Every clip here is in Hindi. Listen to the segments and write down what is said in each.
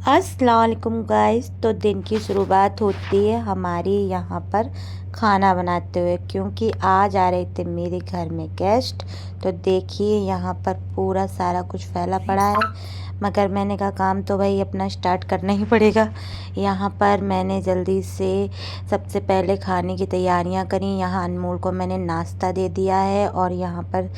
अस्सलाम वालेकुम गाइस। तो दिन की शुरुआत होती है हमारी यहाँ पर खाना बनाते हुए, क्योंकि आज आ रहे थे मेरे घर में गेस्ट। तो देखिए यहाँ पर पूरा सारा कुछ फैला पड़ा है, मगर मैंने कहा काम तो भाई अपना स्टार्ट करना ही पड़ेगा। यहाँ पर मैंने जल्दी से सबसे पहले खाने की तैयारियाँ करी। यहाँ अनमोल को मैंने नाश्ता दे दिया है और यहाँ पर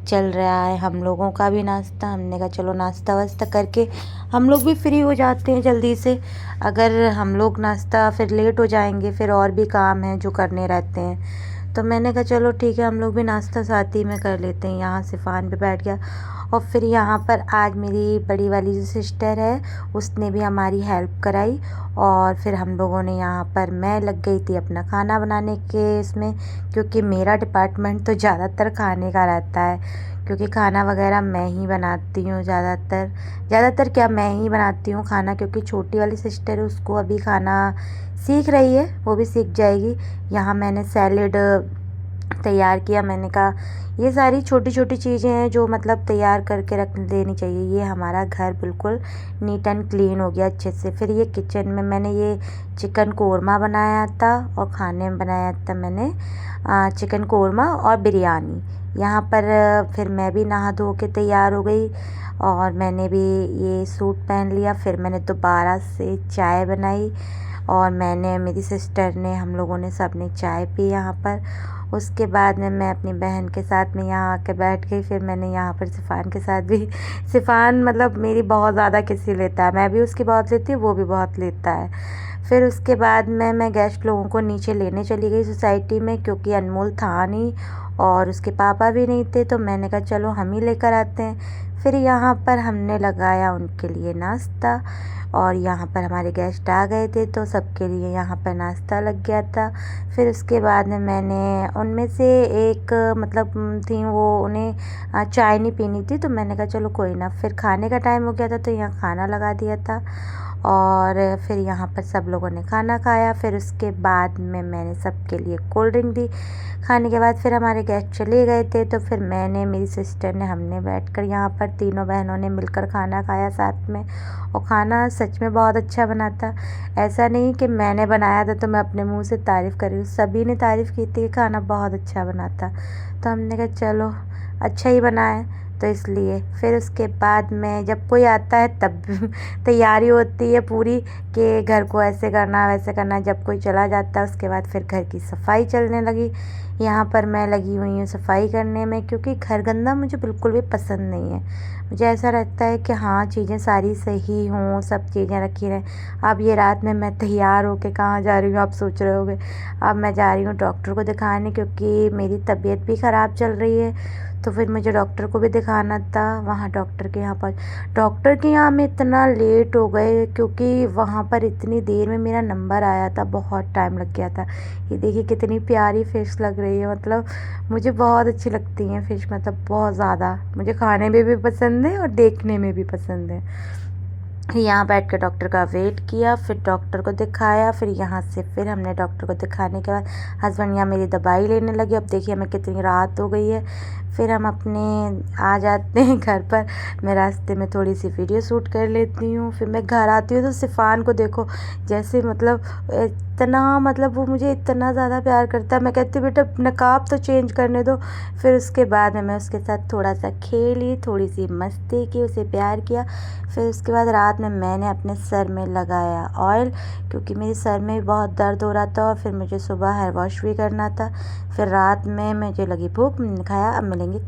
चल रहा है हम लोगों का भी नाश्ता। हमने कहा चलो नाश्ता वास्ता करके हम लोग भी फ्री हो जाते हैं जल्दी से। अगर हम लोग नाश्ता फिर लेट हो जाएंगे, फिर और भी काम हैं जो करने रहते हैं। तो मैंने कहा चलो ठीक है, हम लोग भी नाश्ता साथ ही में कर लेते हैं। यहाँ सिफान पे बैठ गया और फिर यहाँ पर आज मेरी बड़ी वाली जो सिस्टर है उसने भी हमारी हेल्प कराई। और फिर हम लोगों ने यहाँ पर, मैं लग गई थी अपना खाना बनाने के इसमें, क्योंकि मेरा डिपार्टमेंट तो ज़्यादातर खाने का रहता है, क्योंकि खाना वगैरह मैं ही बनाती हूँ ज़्यादातर क्या मैं ही बनाती हूँ खाना। क्योंकि छोटी वाली सिस्टर है, उसको अभी खाना सीख रही है, वो भी सीख जाएगी। यहाँ मैंने सैलेड तैयार किया। मैंने कहा ये सारी छोटी छोटी चीज़ें हैं जो मतलब तैयार करके रख देनी चाहिए। ये हमारा घर बिल्कुल नीट एंड क्लीन हो गया अच्छे से। फिर ये किचन में मैंने ये चिकन कोरमा बनाया था और खाने में बनाया था मैंने चिकन कोरमा और बिरयानी। यहाँ पर फिर मैं भी नहा धो के तैयार हो गई और मैंने भी ये सूट पहन लिया। फिर मैंने दोबारा से चाय बनाई और मैंने, मेरी सिस्टर ने, हम लोगों ने सब ने चाय पी यहाँ पर। उसके बाद में मैं अपनी बहन के साथ में यहाँ आके बैठ गई। फिर मैंने यहाँ पर सिफान के साथ भी, सिफान मतलब मेरी बहुत ज़्यादा किसी लेता है, मैं भी उसकी बहुत लेती हूँ, वो भी बहुत लेता है। फिर उसके बाद में मैं गेस्ट लोगों को नीचे लेने चली गई सोसाइटी में, क्योंकि अनमोल था नहीं और उसके पापा भी नहीं थे। तो मैंने कहा चलो हम ही लेकर आते हैं। फिर यहाँ पर हमने लगाया उनके लिए नाश्ता और यहाँ पर हमारे गेस्ट आ गए थे तो सबके लिए यहाँ पर नाश्ता लग गया था। फिर उसके बाद में मैंने उनमें से एक मतलब थी, वो उन्हें चाय नहीं पीनी थी, तो मैंने कहा चलो कोई ना। फिर खाने का टाइम हो गया था तो यहाँ खाना लगा दिया था और फिर यहाँ पर सब लोगों ने खाना खाया। फिर उसके बाद में मैंने सबके लिए कोल्ड ड्रिंक दी। खाने के बाद फिर हमारे गेस्ट चले गए थे तो फिर मैंने, मेरी सिस्टर ने, हमने बैठकर यहाँ पर तीनों बहनों ने मिलकर खाना खाया साथ में। और खाना सच में बहुत अच्छा बना था। ऐसा नहीं कि मैंने बनाया था तो मैं अपने मुंह से तारीफ़ कर रही हूँ, सभी ने तारीफ़ की थी कि खाना बहुत अच्छा बना था। तो हमने कहा चलो अच्छा ही बना है, तो इसलिए। फिर उसके बाद में जब कोई आता है तब तैयारी होती है पूरी कि घर को ऐसे करना वैसे करना। जब कोई चला जाता है उसके बाद फिर घर की सफाई चलने लगी। यहाँ पर मैं लगी हुई हूँ सफाई करने में, क्योंकि घर गंदा मुझे बिल्कुल भी पसंद नहीं है। मुझे ऐसा रहता है कि हाँ चीज़ें सारी सही हों, सब चीज़ें रखी रहें। अब ये रात में मैं तैयार होके कहाँ जा रही हूँ आप सोच रहे होगे। अब मैं जा रही हूँ डॉक्टर को दिखाने, क्योंकि मेरी तबीयत भी ख़राब चल रही है। तो फिर मुझे डॉक्टर को भी दिखाना था। वहाँ डॉक्टर के यहाँ पर, डॉक्टर के यहाँ में इतना लेट हो गए, क्योंकि वहाँ पर इतनी देर में मेरा नंबर आया था, बहुत टाइम लग गया था। ये देखिए कितनी प्यारी फ़िश लग रही है, मतलब मुझे बहुत अच्छी लगती हैं फ़िश, मतलब बहुत ज़्यादा। मुझे खाने में भी पसंद है और देखने में भी पसंद है। यहाँ बैठ कर डॉक्टर का वेट किया, फिर डॉक्टर को दिखाया। फिर यहाँ से फिर हमने डॉक्टर को दिखाने के बाद हस्बैंड यहाँ मेरी दवाई लेने लगे। अब देखिए हमें कितनी रात हो गई है। फिर हम अपने आ जाते हैं घर पर। मैं रास्ते में थोड़ी सी वीडियो शूट कर लेती हूँ। फिर मैं घर आती हूँ तो सिफान को देखो, जैसे मतलब इतना, मतलब वो मुझे इतना ज़्यादा प्यार करता है। मैं कहती हूँ बेटा नकाब तो चेंज करने दो। फिर उसके बाद में मैं उसके साथ थोड़ा सा खेली, थोड़ी सी मस्ती की, उसे प्यार किया। फिर उसके बाद रात में मैंने अपने सर में लगाया ऑयल, क्योंकि मेरे सर में बहुत दर्द हो रहा था और फिर मुझे सुबह हेयर वॉश भी करना था। फिर रात में मुझे लगी भूख, मैंने खाया। अब मिलेंगे।